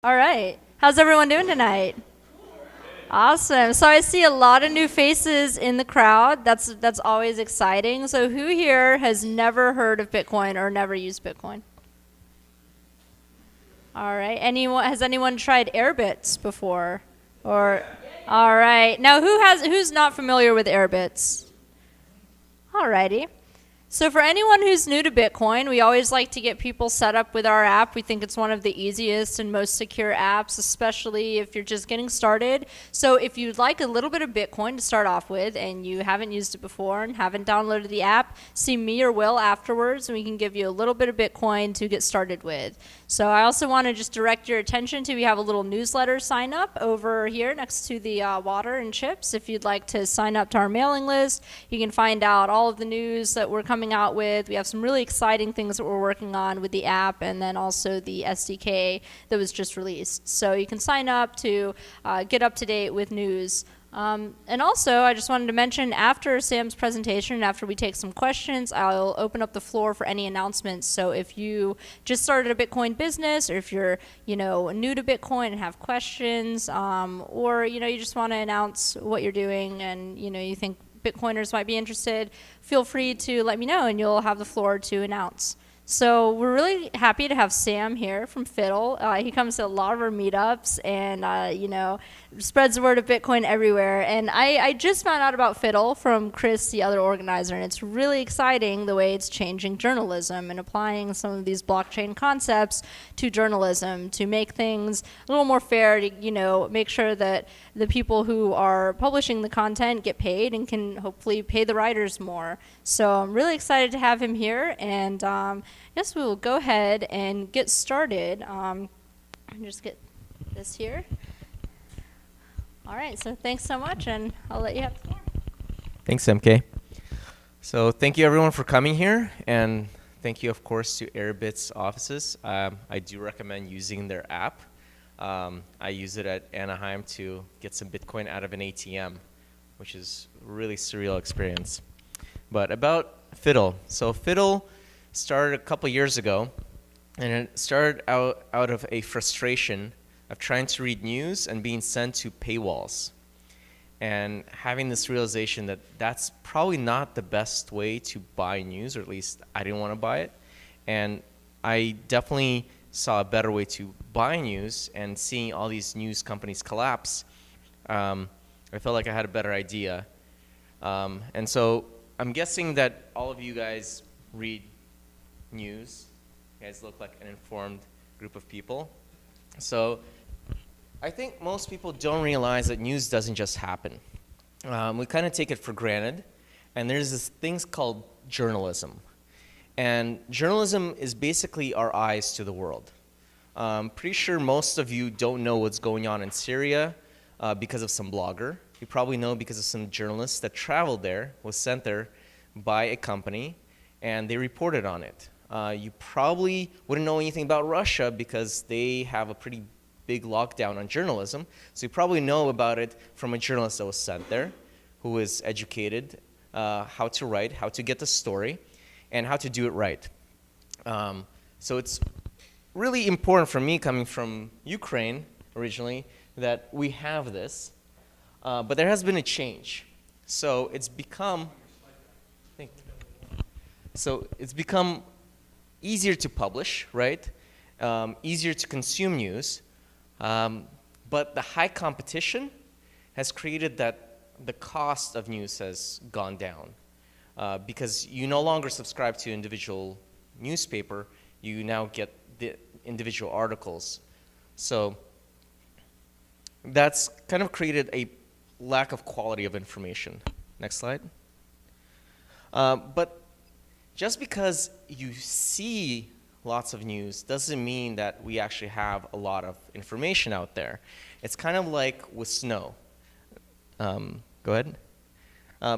All right. How's everyone doing tonight? Awesome. So I see a lot of new faces in the crowd. That's always exciting. So who here has never heard of Bitcoin or never used Bitcoin? All right. Has anyone tried Airbits before? Or all right. Now who's not familiar with Airbits? All righty. So for anyone who's new to Bitcoin, we always like to get people set up with our app. We think it's one of the easiest and most secure apps, especially if you're just getting started. So if you'd like a little bit of Bitcoin to start off with and you haven't used it before and haven't downloaded the app, see me or Will afterwards and we can give you a little bit of Bitcoin to get started with. So I also want to just direct your attention to, we have a little newsletter sign up over here next to the water and chips. If you'd like to sign up to our mailing list, you can find out all of the news that we're coming out with. We have some really exciting things that we're working on with the app and then also the SDK that was just released. So you can sign up to get up to date with news. And also, I just wanted to mention, after Sam's presentation, after we take some questions, I'll open up the floor for any announcements. So if you just started a Bitcoin business, or if you're, new to Bitcoin and have questions, or, you just want to announce what you're doing and, you think Bitcoiners might be interested, feel free to let me know and you'll have the floor to announce. So we're really happy to have Sam here from Phittle. He comes to a lot of our meetups and, spreads the word of Bitcoin everywhere. And I just found out about Phittle from Chris, the other organizer, and it's really exciting the way it's changing journalism and applying some of these blockchain concepts to journalism to make things a little more fair, to, make sure that the people who are publishing the content get paid and can hopefully pay the writers more. So I'm really excited to have him here, and yes, we will go ahead and get started. Just get this here. All right, so thanks so much, and I'll let you have the floor. Thanks, MK. So thank you, everyone, for coming here, and thank you, of course, to Airbit's offices. I do recommend using their app. I use it at Anaheim to get some Bitcoin out of an ATM, which is a really surreal experience. But about Phittle. So Phittle started a couple years ago, and it started out of a frustration of trying to read news and being sent to paywalls, and having this realization that that's probably not the best way to buy news, or at least I didn't want to buy it. And I definitely saw a better way to buy news, and seeing all these news companies collapse, I felt like I had a better idea. And so I'm guessing that all of you guys read news. You guys look like an informed group of people. So I think most people don't realize that news doesn't just happen. We kind of take it for granted, and there's this thing called journalism. And journalism is basically our eyes to the world. Pretty sure most of you don't know what's going on in Syria because of some blogger. You probably know because of some journalist that traveled there, was sent there by a company, and they reported on it. You probably wouldn't know anything about Russia because they have a pretty big lockdown on journalism. So you probably know about it from a journalist that was sent there, who is educated how to write, how to get the story, and how to do it right. So it's really important for me, coming from Ukraine originally, that we have this. But there has been a change. So it's become easier to publish, right? Easier to consume news. But the high competition has created that the cost of news has gone down. Because you no longer subscribe to individual newspaper, you now get the individual articles. So that's kind of created a lack of quality of information. Next slide. But just because you see lots of news doesn't mean that we actually have a lot of information out there. It's kind of like with snow. Go ahead.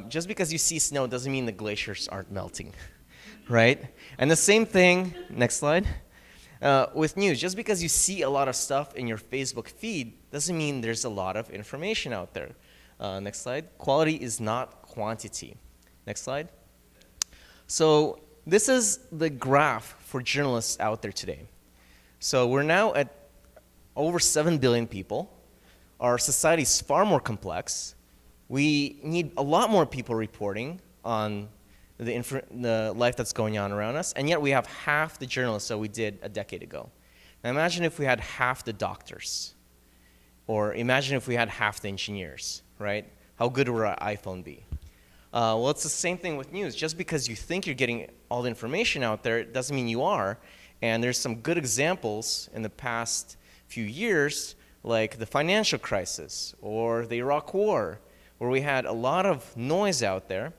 Just because you see snow doesn't mean the glaciers aren't melting, right? And the same thing, next slide, with news. Just because you see a lot of stuff in your Facebook feed doesn't mean there's a lot of information out there. Next slide. Quality is not quantity. Next slide. So this is the graph for journalists out there today. So we're now at over 7 billion people. Our society is far more complex. We need a lot more people reporting on the life that's going on around us, and yet we have half the journalists that we did a decade ago. Now imagine if we had half the doctors, or imagine if we had half the engineers, right? How good would our iPhone be? Well, it's the same thing with news. Just because you think you're getting all the information out there, it doesn't mean you are. And there's some good examples in the past few years, like the financial crisis or the Iraq War, where we had a lot of noise out there,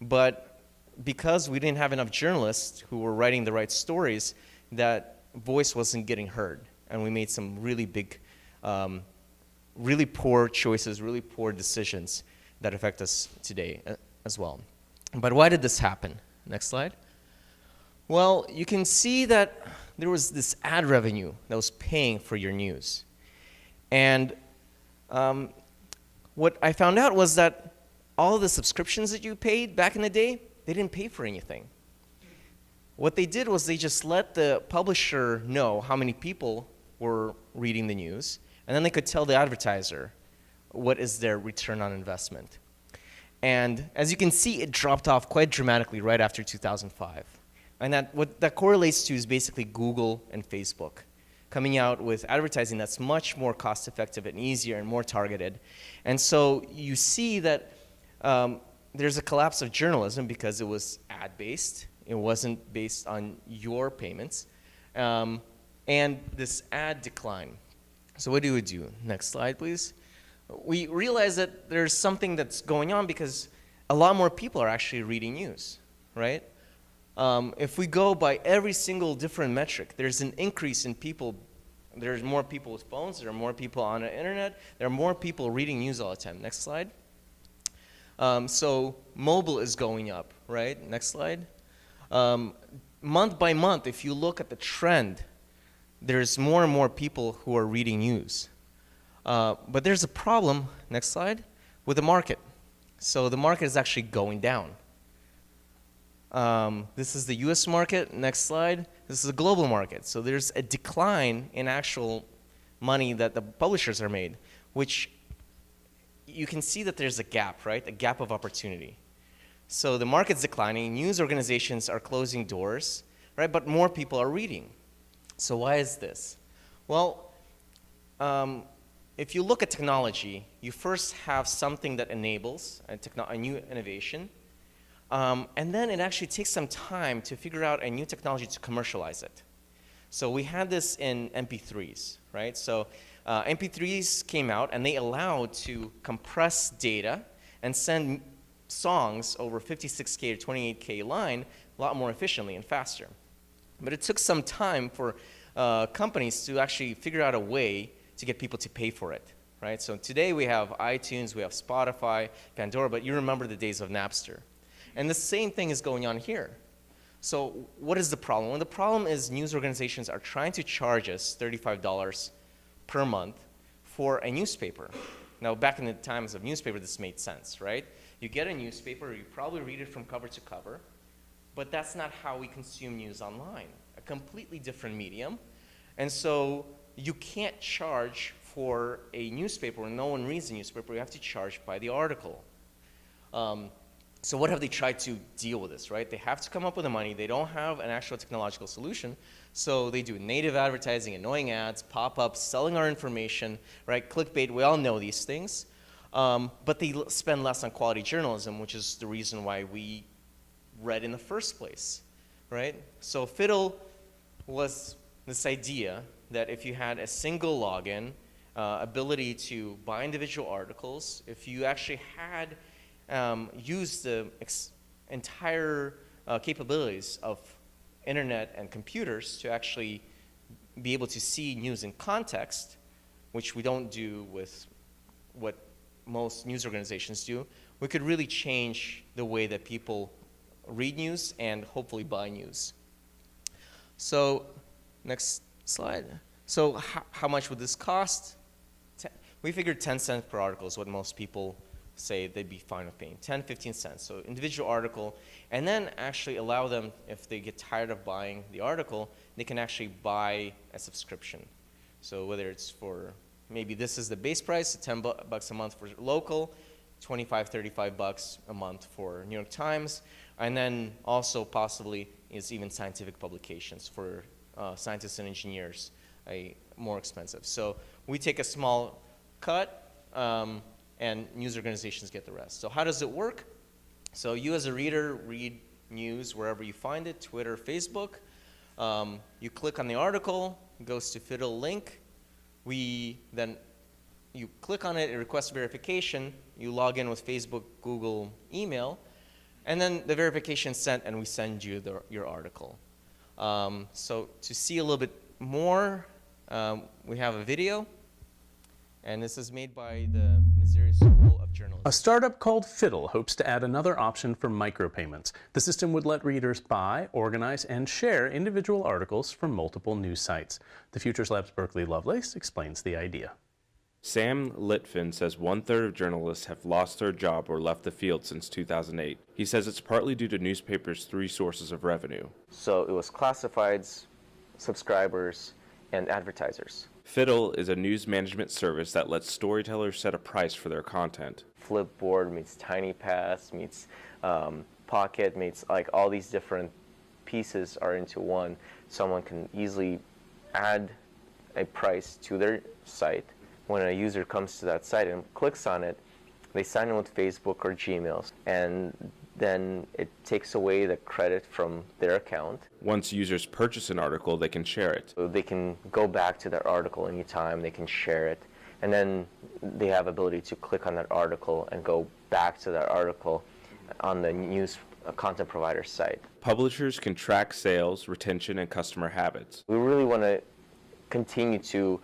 but because we didn't have enough journalists who were writing the right stories, that voice wasn't getting heard. And we made some really big, really poor choices, really poor decisions that affect us today as well. But why did this happen? Next slide. Well, you can see that there was this ad revenue that was paying for your news. And what I found out was that all of the subscriptions that you paid back in the day, they didn't pay for anything. What they did was they just let the publisher know how many people were reading the news, and then they could tell the advertiser what is their return on investment. And as you can see, it dropped off quite dramatically right after 2005. And what that correlates to is basically Google and Facebook coming out with advertising that's much more cost-effective and easier and more targeted. And so you see that there's a collapse of journalism because it was ad-based. It wasn't based on your payments. And this ad decline. So what do we do? Next slide, please. We realize that there's something that's going on because a lot more people are actually reading news, right? If we go by every single different metric, there's an increase in people. There's more people with phones. There are more people on the internet. There are more people reading news all the time. Next slide. So mobile is going up, right? Next slide. Month by month, if you look at the trend, there's more and more people who are reading news. But there's a problem, next slide, with the market. So the market is actually going down. This is the US market, next slide. This is a global market. So there's a decline in actual money that the publishers are made, which you can see that there's a gap, right? A gap of opportunity. So the market's declining, news organizations are closing doors, right? But more people are reading. So why is this? Well, if you look at technology, you first have something that enables a new innovation, and then it actually takes some time to figure out a new technology to commercialize it. So we had this in MP3s, right? So MP3s came out, and they allowed to compress data and send songs over 56K to 28K line a lot more efficiently and faster. But it took some time for companies to actually figure out a way to get people to pay for it, right? So today we have iTunes, we have Spotify, Pandora, but you remember the days of Napster. And the same thing is going on here. So what is the problem? Well, the problem is news organizations are trying to charge us $35 per month for a newspaper. Now, back in the times of newspaper, this made sense, right? You get a newspaper, you probably read it from cover to cover, but that's not how we consume news online. A completely different medium. And so you can't charge for a newspaper when no one reads the newspaper. You have to charge by the article. So what have they tried to deal with this, right? They have to come up with the money. They don't have an actual technological solution. So they do native advertising, annoying ads, pop-ups, selling our information, right? Clickbait, we all know these things. But they spend less on quality journalism, which is the reason why we read in the first place, right? So Phittle was this idea that if you had a single login, ability to buy individual articles, if you actually had used the entire capabilities of internet and computers to actually be able to see news in context, which we don't do with what most news organizations do, we could really change the way that people read news and hopefully buy news. So next slide. So how much would this cost? We figured 10 cents per article is what most people say they'd be fine with paying. 10, 15 cents. So individual article, and then actually allow them, if they get tired of buying the article, they can actually buy a subscription. So whether it's for, maybe this is the base price, $10 a month for local, 25, 35 bucks a month for New York Times, and then also possibly is even scientific publications for scientists and engineers, more expensive. So we take a small cut, and news organizations get the rest. So how does it work? So you as a reader read news wherever you find it, Twitter, Facebook. You click on the article, it goes to Phittle link. Then you click on it, it requests verification. You log in with Facebook, Google, email, and then the verification is sent, and we send you your article. So to see a little bit more, we have a video, and this is made by the Missouri School of Journalism. A startup called Phittle hopes to add another option for micropayments. The system would let readers buy, organize, and share individual articles from multiple news sites. The Futures Lab's Berkeley Lovelace explains the idea. Sam Litvin says 1/3 of journalists have lost their job or left the field since 2008. He says it's partly due to newspapers' three sources of revenue. So it was classifieds, subscribers, and advertisers. Phittle is a news management service that lets storytellers set a price for their content. Flipboard meets TinyPass meets Pocket meets, like, all these different pieces are into one. Someone can easily add a price to their site. When a user comes to that site and clicks on it, they sign in with Facebook or Gmail, and then it takes away the credit from their account. Once users purchase an article, they can share it. So they can go back to their article anytime, they can share it, and then they have ability to click on that article and go back to that article on the news content provider site. Publishers can track sales, retention, and customer habits. We really want to continue to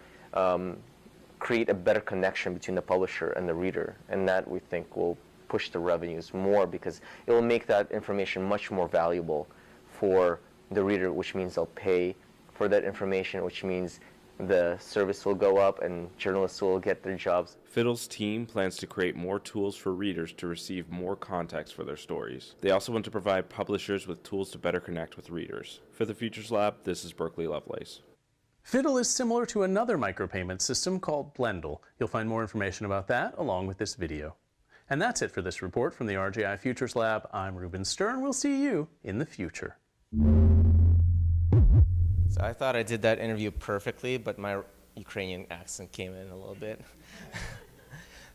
create a better connection between the publisher and the reader, and that we think will push the revenues more, because it will make that information much more valuable for the reader, which means they'll pay for that information, which means the service will go up and journalists will get their jobs. Phittle's team plans to create more tools for readers to receive more context for their stories. They also want to provide publishers with tools to better connect with readers. For the Futures Lab, this is Berkeley Lovelace. Phittle is similar to another micropayment system called Blendle. You'll find more information about that along with this video. And that's it for this report from the RJI Futures Lab. I'm Ruben Stern. We'll see you in the future. So I thought I did that interview perfectly, but my Ukrainian accent came in a little bit.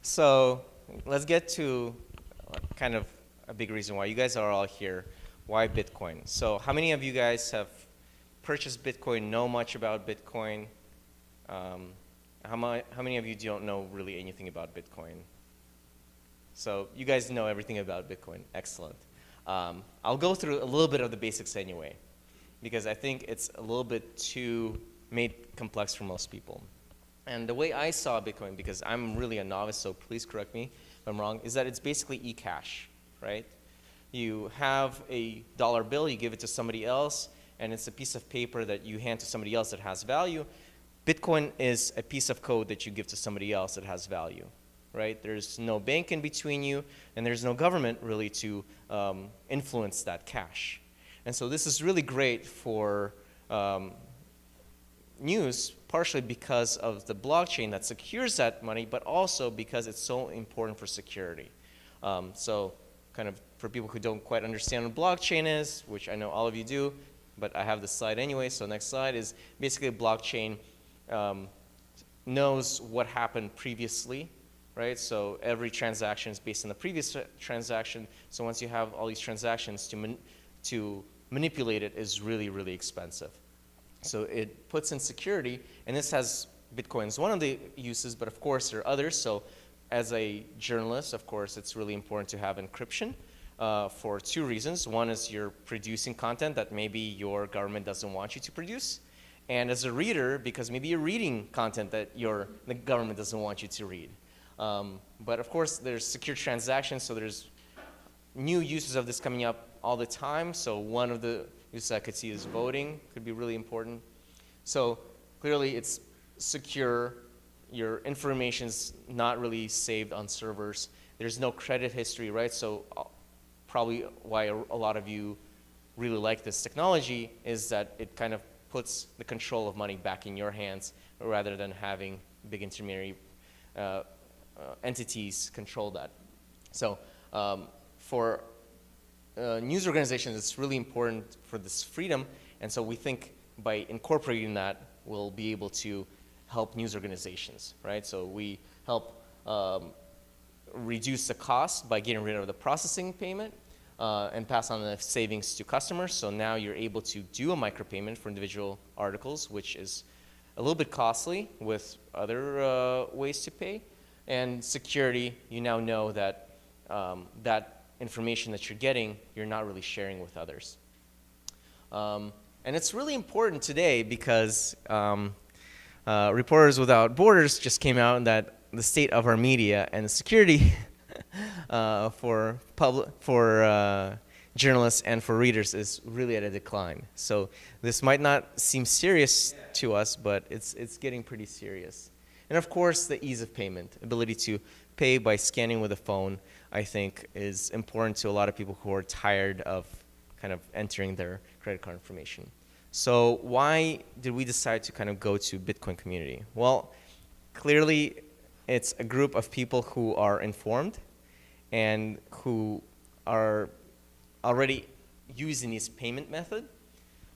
So let's get to kind of a big reason why you guys are all here. Why Bitcoin? So how many of you guys have purchased Bitcoin, know much about Bitcoin? How many of you don't know really anything about Bitcoin? So you guys know everything about Bitcoin. Excellent. I'll go through a little bit of the basics anyway, because I think it's a little bit too made complex for most people. And the way I saw Bitcoin, because I'm really a novice, so please correct me if I'm wrong, is that it's basically e-cash, right? You have a dollar bill, you give it to somebody else, and it's a piece of paper that you hand to somebody else that has value. Bitcoin is a piece of code that you give to somebody else that has value, right? There's no bank in between you, and there's no government really to influence that cash. And so this is really great for news, partially because of the blockchain that secures that money, but also because it's so important for security. So kind of for people who don't quite understand what blockchain is, which I know all of you do, but I have this slide anyway, so next slide is basically a blockchain knows what happened previously, right? So every transaction is based on the previous transaction, so once you have all these transactions, to manipulate it is really, really expensive. So it puts in security, and this has Bitcoin's one of the uses, but of course there are others. So as a journalist, of course, it's really important to have encryption for two reasons. One is you're producing content that maybe your government doesn't want you to produce. And as a reader, because maybe you're reading content that the government doesn't want you to read. But of course, there's secure transactions, so there's new uses of this coming up all the time. So one of the uses I could see is voting, could be really important. So clearly it's secure. Your information's not really saved on servers. There's no credit history, right? So probably why a lot of you really like this technology is that it kind of puts the control of money back in your hands rather than having big intermediary entities control that. So for news organizations, it's really important for this freedom, and so we think by incorporating that, we'll be able to help news organizations, right? So we help reduce the cost by getting rid of the processing payment and pass on the savings to customers. So now you're able to do a micropayment for individual articles, which is a little bit costly with other ways to pay. And security, you now know that that information that you're getting, you're not really sharing with others. And it's really important today because Reporters Without Borders just came out that the state of our media and the security for journalists and for readers is really at a decline. So this might not seem serious to us, but it's getting pretty serious. And of course, the ease of payment, ability to pay by scanning with a phone, I think is important to a lot of people who are tired of kind of entering their credit card information. So why did we decide to kind of go to Bitcoin community? Well, clearly it's a group of people who are informed and who are already using this payment method.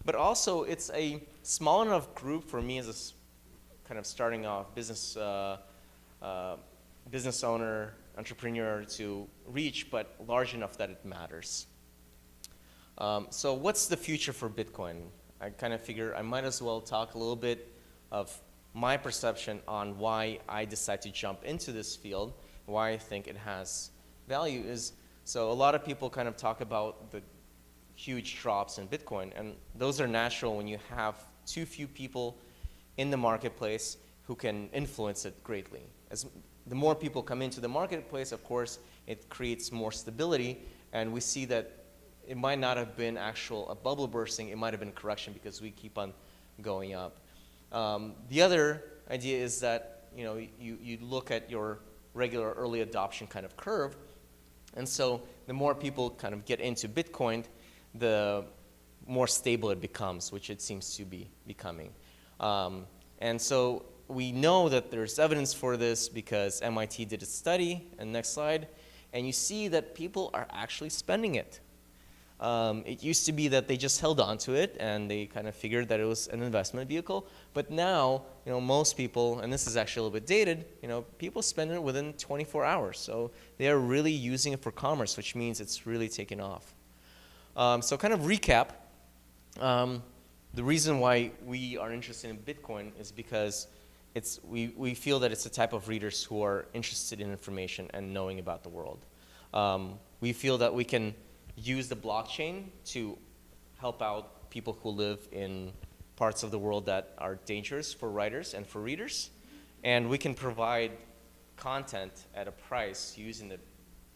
But also it's a small enough group for me as a kind of starting off business owner, entrepreneur to reach, but large enough that it matters. So what's the future for Bitcoin? I kind of figure I might as well talk a little bit of my perception on why I decided to jump into this field, why I think it has value is, so a lot of people kind of talk about the huge drops in Bitcoin, and those are natural when you have too few people in the marketplace who can influence it greatly. As the more people come into the marketplace, of course, it creates more stability, and we see that it might not have been a bubble bursting, it might have been a correction because we keep on going up. The other idea is that you look at your regular early adoption kind of curve, and so the more people kind of get into Bitcoin, the more stable it becomes, which it seems to be becoming. And so we know that there's evidence for this because MIT did a study, and next slide, and you see that people are actually spending it. It used to be that they just held on to it and they kind of figured that it was an investment vehicle, but now most people, and this is actually a little bit dated, people spend it within 24 hours, so they are really using it for commerce, which means it's really taken off. So kind of recap, the reason why we are interested in Bitcoin is because we feel that it's a type of readers who are interested in information and knowing about the world. We feel that we can use the blockchain to help out people who live in parts of the world that are dangerous for writers and for readers. And we can provide content at a price using the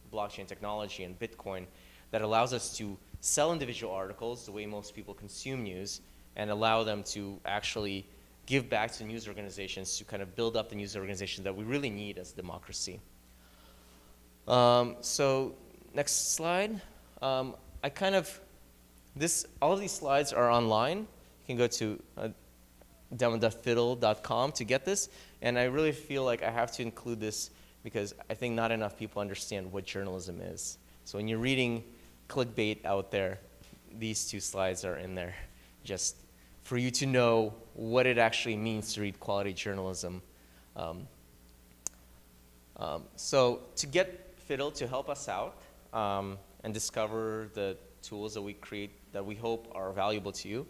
blockchain technology and Bitcoin that allows us to sell individual articles the way most people consume news and allow them to actually give back to news organizations to kind of build up the news organizations that we really need as a democracy. So next slide. All of these slides are online. You can go to demo.phittle.com to get this. And I really feel like I have to include this because I think not enough people understand what journalism is. So when you're reading clickbait out there, these two slides are in there just for you to know what it actually means to read quality journalism. So to get Phittle to help us out, and discover the tools that we create that we hope are valuable to you.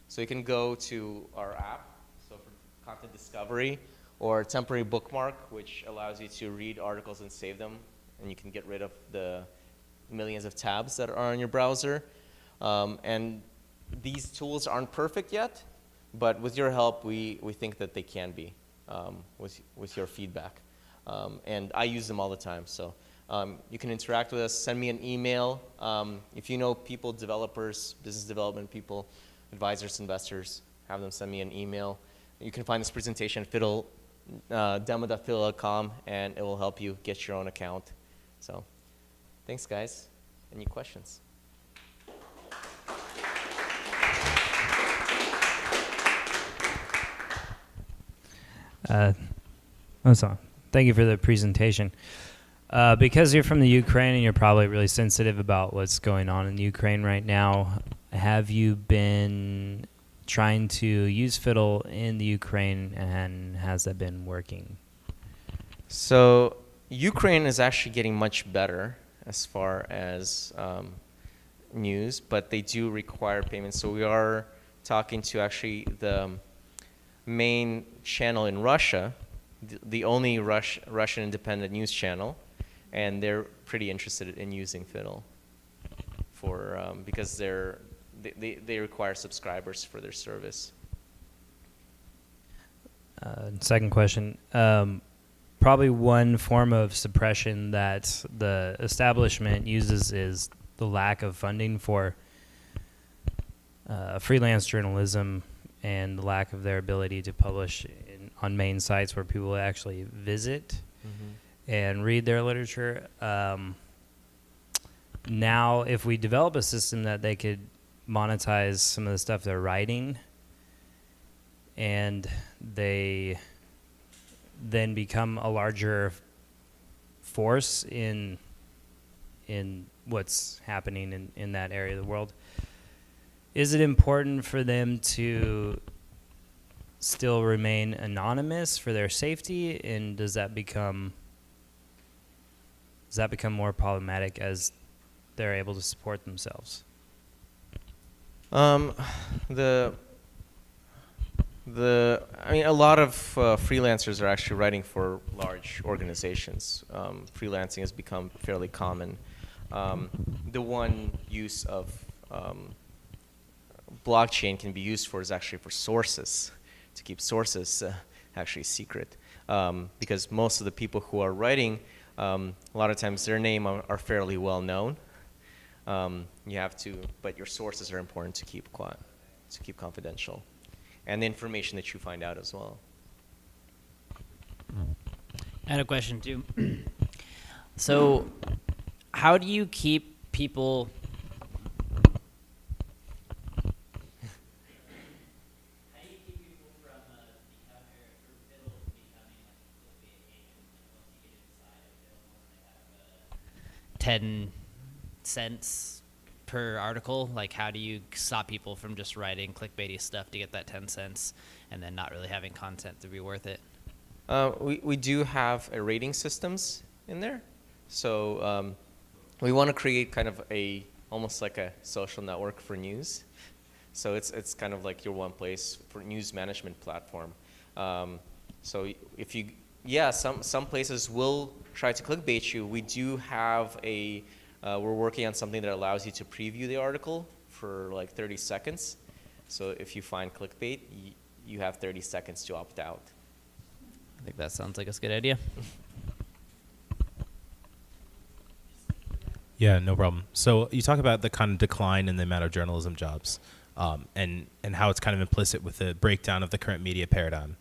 So you can go to our app, so for content discovery, or temporary bookmark, which allows you to read articles and save them, and you can get rid of the millions of tabs that are on your browser. And these tools aren't perfect yet, but with your help, we think that they can be with your feedback. And I use them all the time, so. You can interact with us, send me an email. If you know people, developers, business development people, advisors, investors, have them send me an email. You can find this presentation at demo.phittle.com, and it will help you get your own account. So thanks, guys. Any questions? Thank you for the presentation. Because you're from the Ukraine and you're probably really sensitive about what's going on in Ukraine right now, have you been trying to use Phittle in the Ukraine, and has that been working? So Ukraine is actually getting much better as far as news, but they do require payments. So we are talking to actually the main channel in Russia, the only Russian independent news channel, and they're pretty interested in using Phittle for because they require subscribers for their service. Second question. Probably one form of suppression that the establishment uses is the lack of funding for freelance journalism and the lack of their ability to publish on main sites where people actually visit and read their literature. Now, if we develop a system that they could monetize some of the stuff they're writing, and they then become a larger force in what's happening in that area of the world, is it important for them to still remain anonymous for their safety, and does that become more problematic as they're able to support themselves? I mean, a lot of freelancers are actually writing for large organizations. Freelancing has become fairly common. The one use of blockchain can be used for is actually for sources, to keep sources actually secret. Because most of the people who are writing, a lot of times their name are fairly well known. You have to, but your sources are important to keep quiet, to keep confidential, and the information that you find out as well. I had a question too. So, how do you keep people? How do you keep people from becoming like a clickbait agent? Once you get inside of Phittle, they have 10 cents per article. Like, how do you stop people from just writing clickbaity stuff to get that 10 cents and then not really having content to be worth it? We do have a rating systems in there. So we want to create kind of almost like a social network for news. So it's kind of like your one place for news management platform. So if you, some places will try to clickbait you. We do have we're working on something that allows you to preview the article for like 30 seconds. So if you find clickbait, you have 30 seconds to opt out. I think that sounds like a good idea. Yeah, no problem. So you talk about the kind of decline in the amount of journalism jobs, and how it's kind of implicit with the breakdown of the current media paradigm.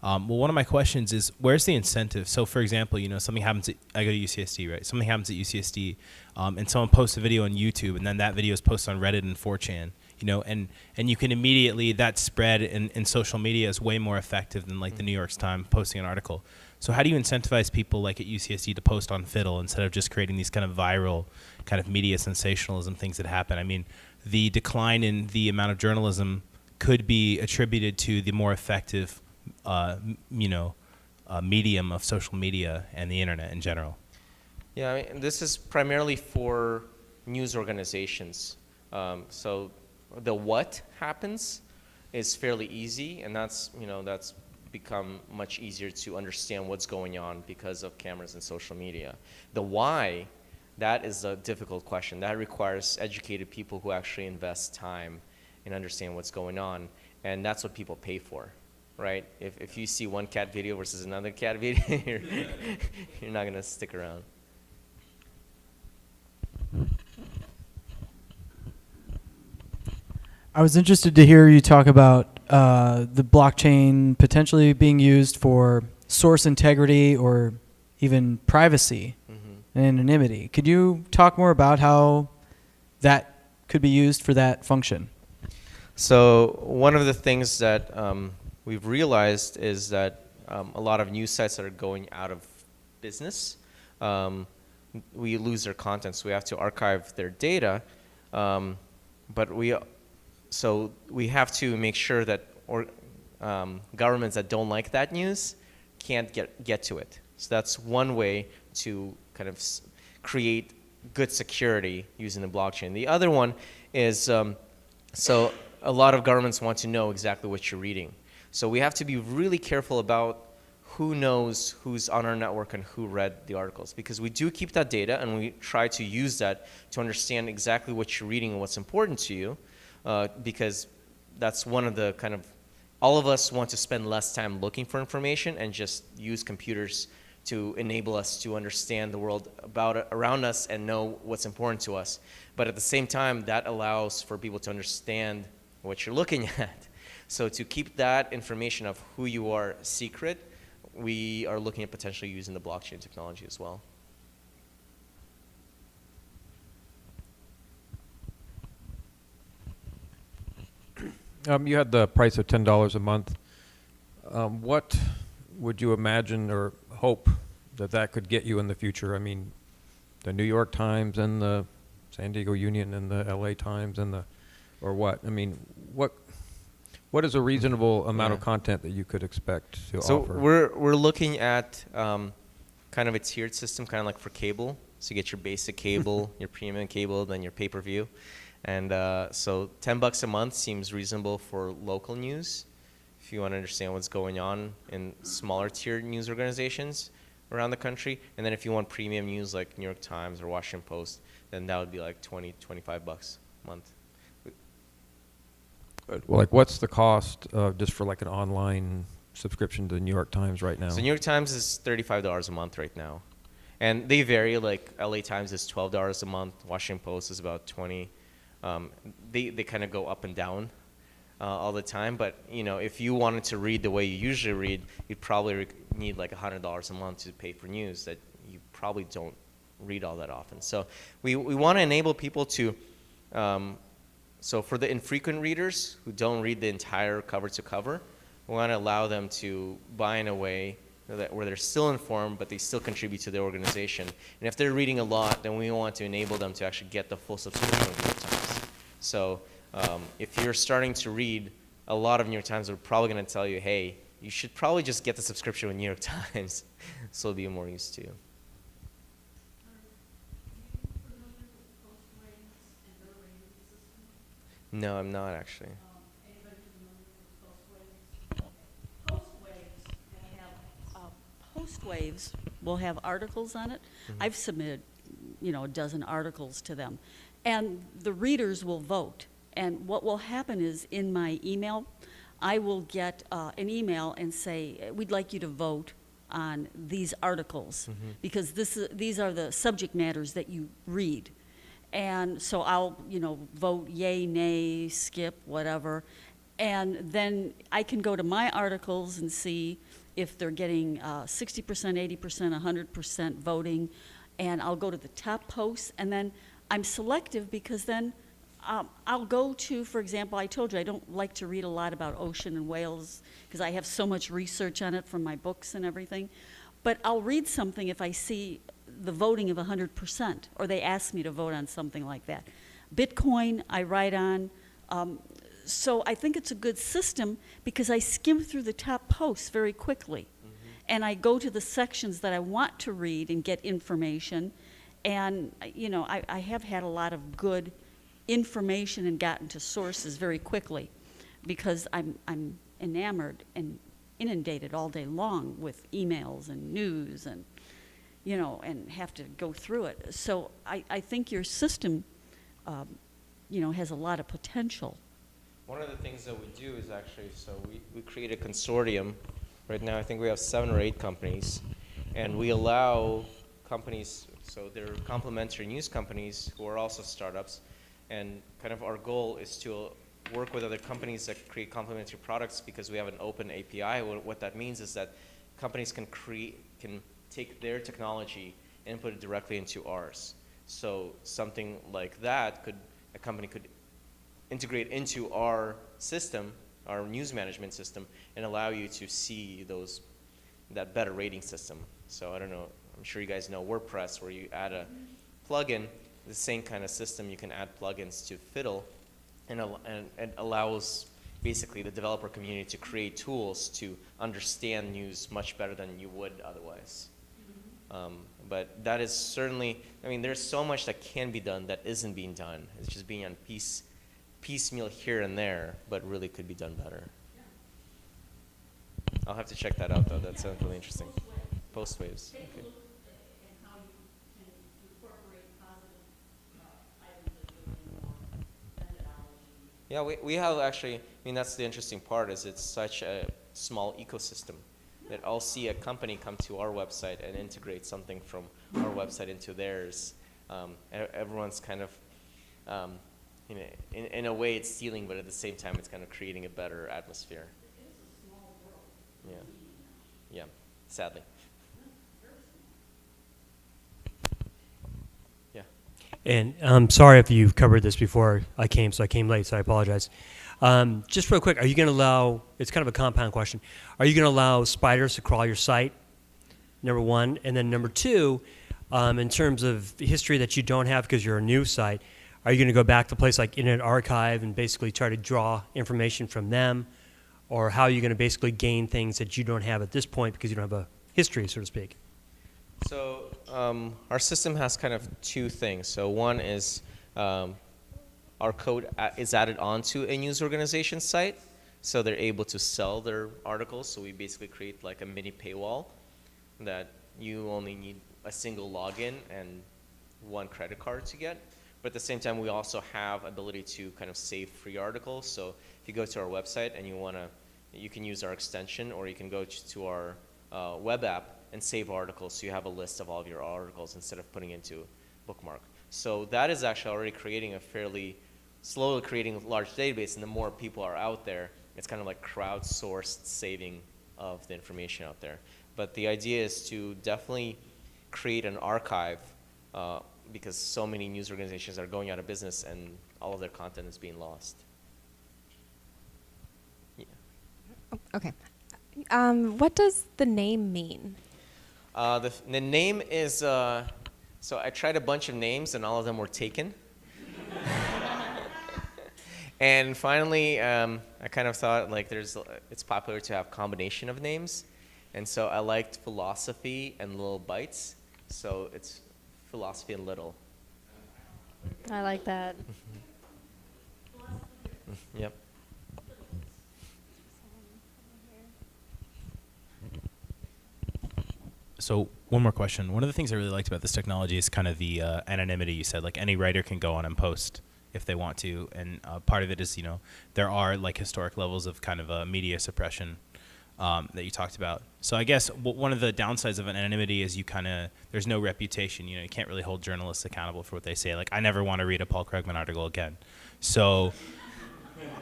Well, one of my questions is, where's the incentive? So, for example, something happens I go to UCSD, right? Something happens at UCSD, and someone posts a video on YouTube, and then that video is posted on Reddit and 4chan, and you can immediately, that spread in social media is way more effective than like the New York Times posting an article. So how do you incentivize people like at UCSD to post on Phittle instead of just creating these kind of viral kind of media sensationalism things that happen? I mean, the decline in the amount of journalism could be attributed to the more effective medium of social media and the internet in general. Yeah, I mean, this is primarily for news organizations. So the what happens is fairly easy, and that's become much easier to understand what's going on because of cameras and social media. The why, that is a difficult question. That requires educated people who actually invest time and understand what's going on, and that's what people pay for. Right? If you see one cat video versus another cat video, you're not going to stick around. I was interested to hear you talk about the blockchain potentially being used for source integrity or even privacy and anonymity. Could you talk more about how that could be used for that function? So one of the things that we've realized is that a lot of news sites that are going out of business, we lose their content, so we have to archive their data. But we have to make sure that governments that don't like that news can't get to it. So that's one way to kind of create good security using the blockchain. The other one is, so a lot of governments want to know exactly what you're reading. So we have to be really careful about who knows who's on our network and who read the articles, because we do keep that data and we try to use that to understand exactly what you're reading and what's important to you, because that's one of the kind of, all of us want to spend less time looking for information and just use computers to enable us to understand the world around us and know what's important to us. But at the same time, that allows for people to understand what you're looking at. So to keep that information of who you are secret, we are looking at potentially using the blockchain technology as well. You had the price of $10 a month. What would you imagine or hope that could get you in the future? I mean, the New York Times and the San Diego Union and the LA Times and or what? I mean, what is a reasonable amount of content that you could expect to offer? So we're looking at kind of a tiered system, kind of like for cable. So you get your basic cable, your premium cable, then your pay-per-view. And so $10 a month seems reasonable for local news. If you want to understand what's going on in smaller tier news organizations around the country. And then if you want premium news like New York Times or Washington Post, then that would be like $20, $25 a month. Well, like, what's the cost just for like an online subscription to the New York Times right now? So New York Times is $35 a month right now. And they vary, like LA Times is $12 a month, Washington Post is about $20. They kind of go up and down all the time, but you know, if you wanted to read the way you usually read, you'd probably need like $100 a month to pay for news that you probably don't read all that often. So we want to enable people to, so for the infrequent readers who don't read the entire cover to cover, we want to allow them to buy in a way where they're still informed, but they still contribute to the organization. And if they're reading a lot, then we want to enable them to actually get the full subscription of New York Times. So if you're starting to read a lot of New York Times, we're probably going to tell you, hey, you should probably just get the subscription with New York Times, so it'll be more used to. No, I'm not actually. Postwaves will have articles on it. I've submitted, a dozen articles to them. And the readers will vote. And what will happen is in my email, I will get an email and say, we'd like you to vote on these articles because these are the subject matters that you read. And so I'll, vote yay, nay, skip, whatever. And then I can go to my articles and see if they're getting 60%, 80%, 100% voting. And I'll go to the top posts. And then I'm selective because then I'll go to, for example, I told you I don't like to read a lot about ocean and whales because I have so much research on it from my books and everything. But I'll read something if I see the voting of 100%, or they ask me to vote on something like that. Bitcoin, I write on. So I think it's a good system because I skim through the top posts very quickly. And I go to the sections that I want to read and get information. And, I have had a lot of good information and gotten to sources very quickly because I'm enamored and inundated all day long with emails and news and, and have to go through it. So I think your system, has a lot of potential. One of the things that we do is actually, so we create a consortium. Right now, I think we have 7 or 8 companies, and we allow companies, so they're complementary news companies who are also startups, and kind of our goal is to work with other companies that create complementary products because we have an open API. What that means is that companies can take their technology and put it directly into ours. So something like that a company could integrate into our system, our news management system, and allow you to see those that better rating system. So I don't know, I'm sure you guys know WordPress, where you add a plugin, the same kind of system, you can add plugins to Phittle, and it allows basically the developer community to create tools to understand news much better than you would otherwise. But that is certainly, I mean, there's so much that can be done that isn't being done. It's just being on piecemeal here and there, but really could be done better. I'll have to check that out, though. That sounds really interesting. Post waves. Okay. Yeah, we have actually, I mean, that's the interesting part, is it's such a small ecosystem that I'll see a company come to our website and integrate something from our website into theirs. Everyone's kind of, in a way it's stealing, but at the same time it's kind of creating a better atmosphere. It is a small world. Yeah. Yeah, sadly. Yeah. And I'm sorry if you've covered this before I came, so I came late, so I apologize. Just real quick, are you going to allow, it's kind of a compound question, are you going to allow spiders to crawl your site, number one? And then number two, in terms of the history that you don't have because you're a new site, are you going to go back to a place like Internet Archive and basically try to draw information from them? Or how are you going to basically gain things that you don't have at this point because you don't have a history, so to speak? So our system has kind of two things. So one is our code is added onto a news organization site, so they're able to sell their articles. So we basically create like a mini paywall that you only need a single login and one credit card to get. But at the same time, we also have ability to kind of save free articles. So if you go to our website and you can use our extension, or you can go to our web app and save articles, so you have a list of all of your articles instead of putting into bookmark. So that is actually already creating slowly creating a large database, and the more people are out there, it's kind of like crowdsourced saving of the information out there. But the idea is to definitely create an archive, because so many news organizations are going out of business and all of their content is being lost. Yeah. Okay. What does the name mean? The name is, so I tried a bunch of names and all of them were taken. And finally, I kind of thought like it's popular to have combination of names. And so I liked philosophy and little bites. So it's philosophy and little. I like that. Yep. So one more question. One of the things I really liked about this technology is kind of the anonymity. You said like any writer can go on and post if they want to, and part of it is, there are like historic levels of kind of media suppression that you talked about. So I guess one of the downsides of anonymity is there's no reputation. You can't really hold journalists accountable for what they say. Like, I never want to read a Paul Krugman article again. So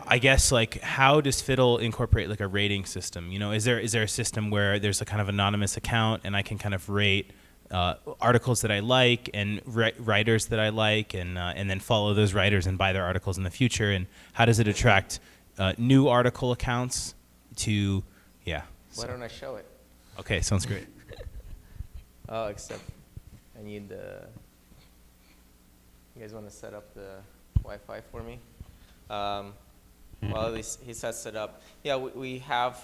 I guess, like, how does Phittle incorporate like a rating system? Is there a system where there's a kind of anonymous account and I can kind of rate articles that I like and writers that I like, and then follow those writers and buy their articles in the future? And how does it attract new article accounts to, yeah. Why don't I show it? Okay, sounds great. Oh, except I need the, you guys want to set up the Wi-Fi for me? Well, at least he sets it up. Yeah, we have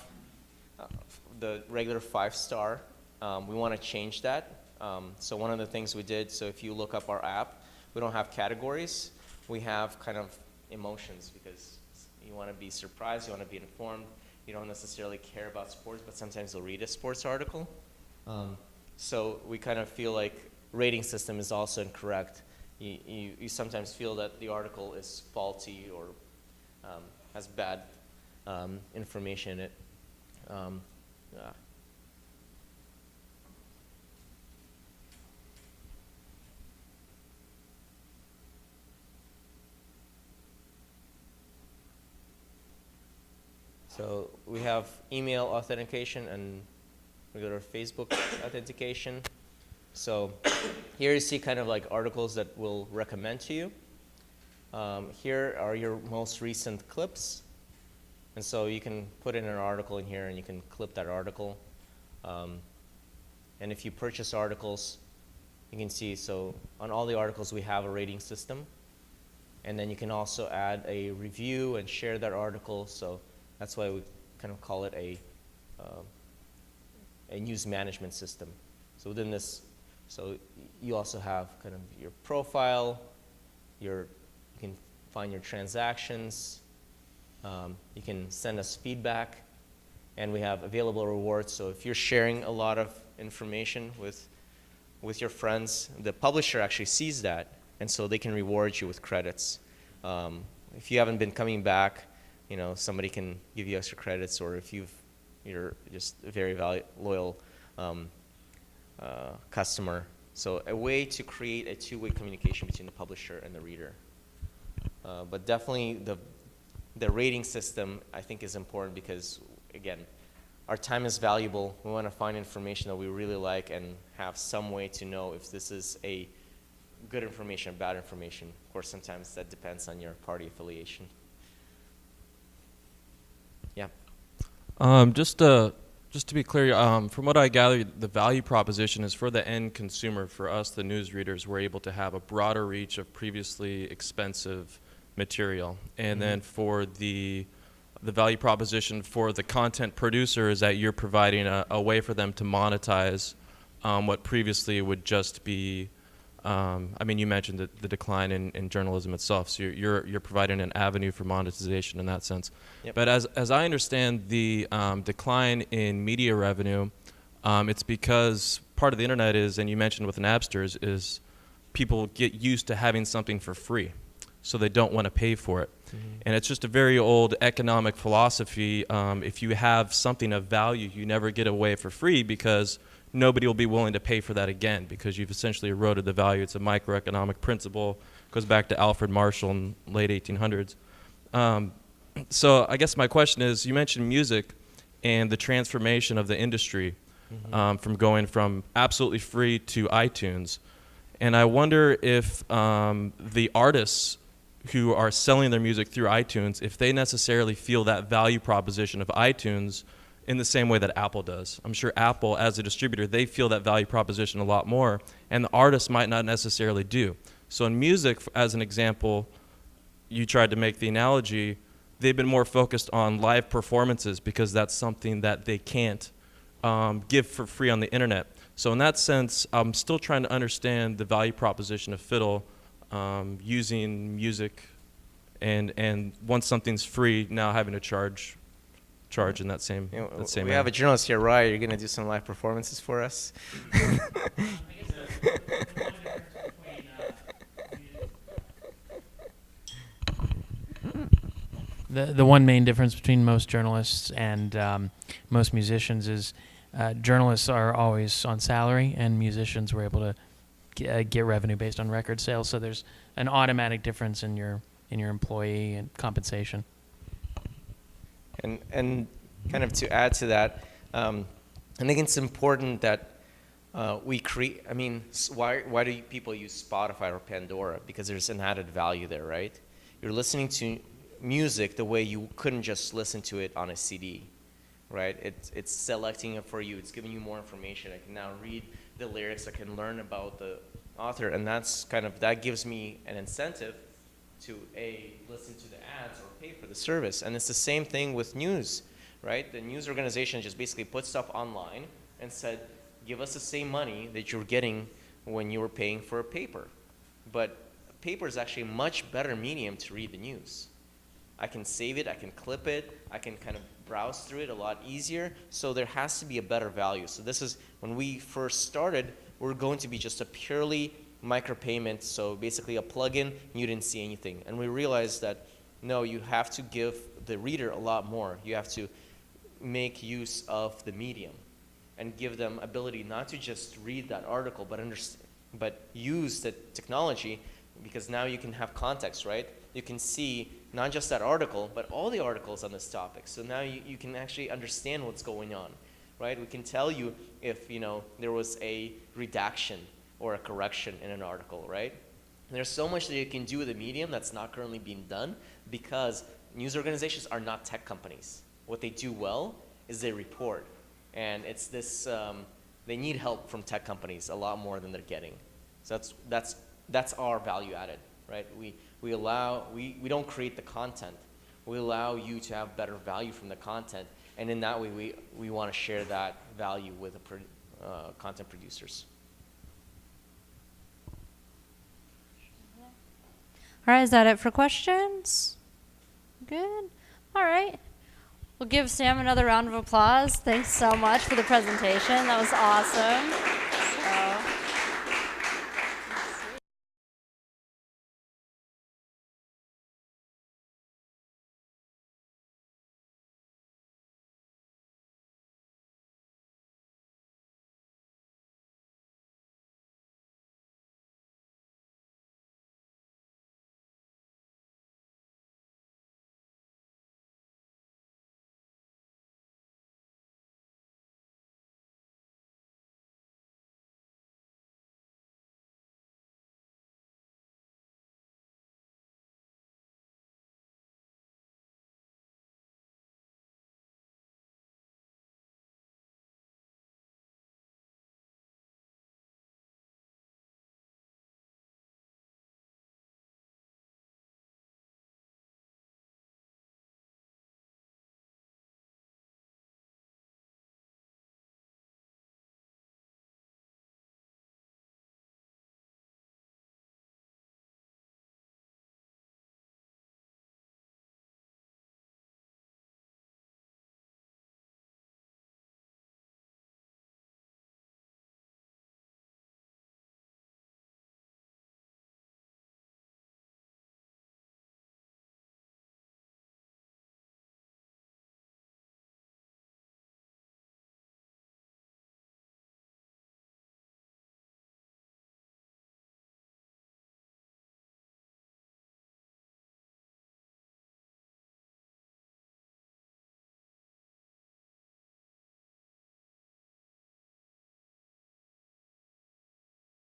the regular 5-star. We want to change that. So one of the things we did, so if you look up our app, we don't have categories. We have kind of emotions, because you want to be surprised, you want to be informed. You don't necessarily care about sports, but sometimes you'll read a sports article. So we kind of feel like rating system is also incorrect. You sometimes feel that the article is faulty or has bad information in it. So we have email authentication, and we go to Facebook authentication. So here you see kind of like articles that we'll recommend to you. Here are your most recent clips. And so you can put in an article in here and you can clip that article. And if you purchase articles, you can see, so on all the articles we have a rating system. And then you can also add a review and share that article. So that's why we kind of call it a news management system. So within this, so you also have kind of your profile, you can find your transactions, you can send us feedback, and we have available rewards. So if you're sharing a lot of information with your friends, the publisher actually sees that, and so they can reward you with credits. If you haven't been coming back, somebody can give you extra credits, or if you're just a very loyal customer. So a way to create a two-way communication between the publisher and the reader. But definitely the rating system, I think, is important because, again, our time is valuable. We want to find information that we really like and have some way to know if this is a good information or bad information. Of course, sometimes that depends on your party affiliation. Yeah. Just to be clear, from what I gather, the value proposition is for the end consumer. For us, the news readers, we're able to have a broader reach of previously expensive material. And then for the value proposition for the content producer is that you're providing a way for them to monetize what previously would just be, you mentioned the decline in journalism itself, so you're providing an avenue for monetization in that sense. Yep. But as I understand the decline in media revenue, it's because part of the internet is, and you mentioned with Napsters, is people get used to having something for free, so they don't want to pay for it. And it's just a very old economic philosophy. If you have something of value, you never get away for free because nobody will be willing to pay for that again because you've essentially eroded the value. It's a microeconomic principle. It goes back to Alfred Marshall in late 1800s. So I guess my question is, you mentioned music and the transformation of the industry from going from absolutely free to iTunes. And I wonder if the artists who are selling their music through iTunes, if they necessarily feel that value proposition of iTunes in the same way that Apple does. I'm sure Apple, as a distributor, they feel that value proposition a lot more, and the artists might not necessarily do. So in music, as an example, you tried to make the analogy, they've been more focused on live performances because that's something that they can't give for free on the internet. So in that sense, I'm still trying to understand the value proposition of Phittle using music, and once something's free, now having to charge in that same We manner. have a journalist here, Ryan. You're going to do some live performances for us? The one main difference between most journalists and most musicians is journalists are always on salary, and musicians were able to get revenue based on record sales. So there's an automatic difference in your employee and compensation. And kind of to add to that, I think it's important that we create. Why do people use Spotify or Pandora? Because there's an added value there, right? You're listening to music the way you couldn't just listen to it on a CD, right? It's selecting it for you. It's giving you more information. I can now read the lyrics. I can learn about the author, and that gives me an incentive to listen to the ads or pay for the service. And it's the same thing with news, right? The news organization just basically put stuff online and said, give us the same money that you're getting when you were paying for a paper. But paper is actually a much better medium to read the news. I can save it, I can clip it, I can kind of browse through it a lot easier, so there has to be a better value. So this is, when we first started, we're going to be just a purely micropayment, so basically a plug-in, you didn't see anything. And we realized that, no, you have to give the reader a lot more. You have to make use of the medium and give them ability not to just read that article, but use the technology, because now you can have context, right? You can see not just that article, but all the articles on this topic. So now you can actually understand what's going on, right? We can tell you if there was a redaction or a correction in an article, right? And there's so much that you can do with a medium that's not currently being done, because news organizations are not tech companies. What they do well is they report. And it's this, they need help from tech companies a lot more than they're getting. So that's our value added, right? We don't create the content. We allow you to have better value from the content, and in that way, we want to share that value with the content producers. All right, is that it for questions? Good. All right. We'll give Sam another round of applause. Thanks so much for the presentation. That was awesome.